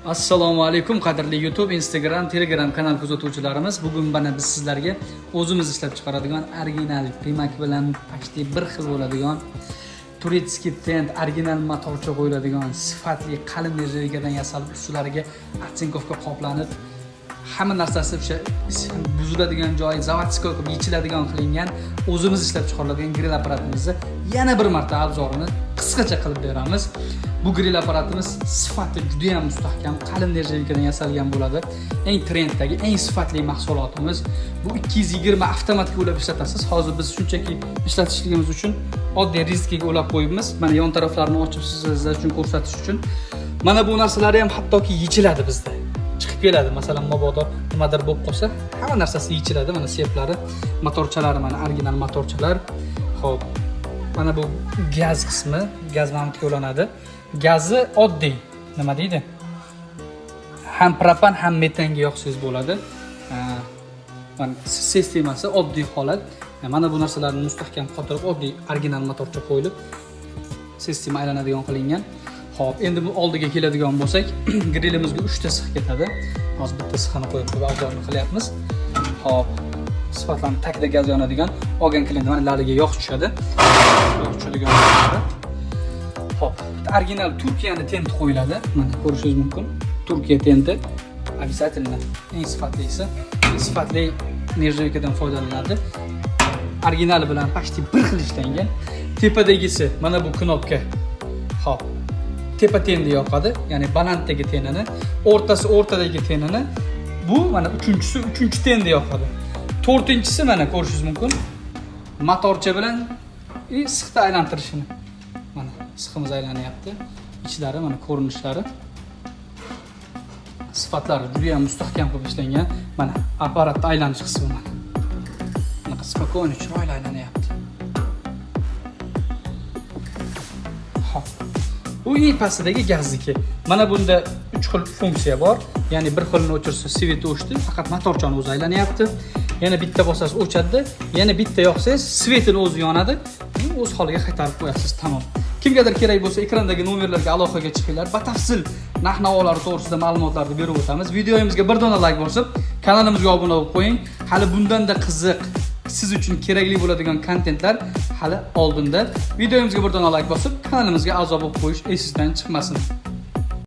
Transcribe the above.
Assalomu alaykum qadrli YouTube, Instagram, Telegram kanal kuzatuvchilarimiz. Bugun mana biz sizlarga o'zimiz ishlab chiqaradigan original primak bilan почти bir xil bo'ladigan turetskiy tent original motorcha qo'yiladigan sifatli qalin nержавейкаdan yasalib ustlariga atsinkovka qoplanib hamma narsasi o'sha buziladigan joyi zavodskoy qilib yechiladigan qilingan o'zimiz ishlab chiqariladigan grill apparatimizni yana bir marta obzorini qisqacha qilib beramiz. Bu grill apparatimiz sifati juda ham mustahkam, qalin nержавейкаdan yasalgan bo'ladi. Eng trenddagi, eng sifatli mahsulotimiz. Bu 220 avtomatga ulab ishlatasiz. Hozir biz shunchaki ishlatishligimiz uchun oddiy rizkiga ulab qo'yibmiz. Mana yon taraflarini ochib sizlar uchun ko'rsatish uchun. Mana bu narsalar ham hattoki yechiladi bizda. Chiqib keladi. Masalan, mabodo nimadir bo'lib qolsa, hamma narsasi yechiladi. Mana seplari, motorchalari, mana original motorchalar. Xo'p. Mana bu gaz qismi, gaz magnitga ulanadi. Gazi oddiy, nima deydi? Ham propan, ham metanga yoqsangiz bo'ladi. Mana sistemasi oddiy holat. Mana bu narsalarni mustahkam qotirib, oddiy original motorcha qo'yilib, sistema aylanadigan qilingan. Xo'p, endi bu oldiga keladigan bo'lsak, grillimizga 3 ta six ketadi. Hozir bitta sixni qo'yib obzorni qilyapmiz. Xo'p, sifatlanib takda gaz yonadigan olgan klient mana lariga yog' tushadi. Yog' tushadigan bo'ladi. Hop, original Turkiyani tenti qo'yiladi. Mana ko'rishingiz mumkin. Turkiya tenti обязательно eng sifatlisi. Sifatli nержавейкаdan foydalanadi. Originali bilan почти bir xil ishlangan. Tepadagisi mana bu knopka. Hop. Tepa tenni yoqadi, ya'ni balanddagi tennini, o'rtadagi tennini. Bu mana uchinchi tenni yoqadi. To'rtinchisi mana ko'rishingiz mumkin. Motorcha bilan sixni aylantirishini. Mana siximiz aylanyapti. Ichlari mana ko'rinishlari. Sifatlari juda ham mustahkam qilib ishlangan. Mana apparatni aylanish qismi mana. Mana spokойно chiroyli aylanyapti. Hop. Bu eng pastdagi gazniki. Mana bunda 3 xil funksiya bor. Ya'ni bir xilni o'chirsa svet o'chdi, faqat motorchani o'zi aylanyapti. Yana bitta bosasiz o'chadi, yana bitta yoqsangiz svetini o'zi yonadi. O'z holiga qaytarib qo'yasiz, tamom. Kimgadir kerak bo'lsa ekrandagi nomerlarga aloqaga chiqinglar. Batafsil narx-navolari to'g'risida ma'lumotlarni berib o'tamiz. Videoyimizga bir dona like bosib, kanalimizga obuna bo'lib qo'ying. Hali bundan-da qiziq, siz uchun kerakli bo'ladigan kontentlar hali oldinda. Videoyimizga bir dona like bosib, kanalimizga a'zo bo'lib qo'yish esingizdan chiqmasin.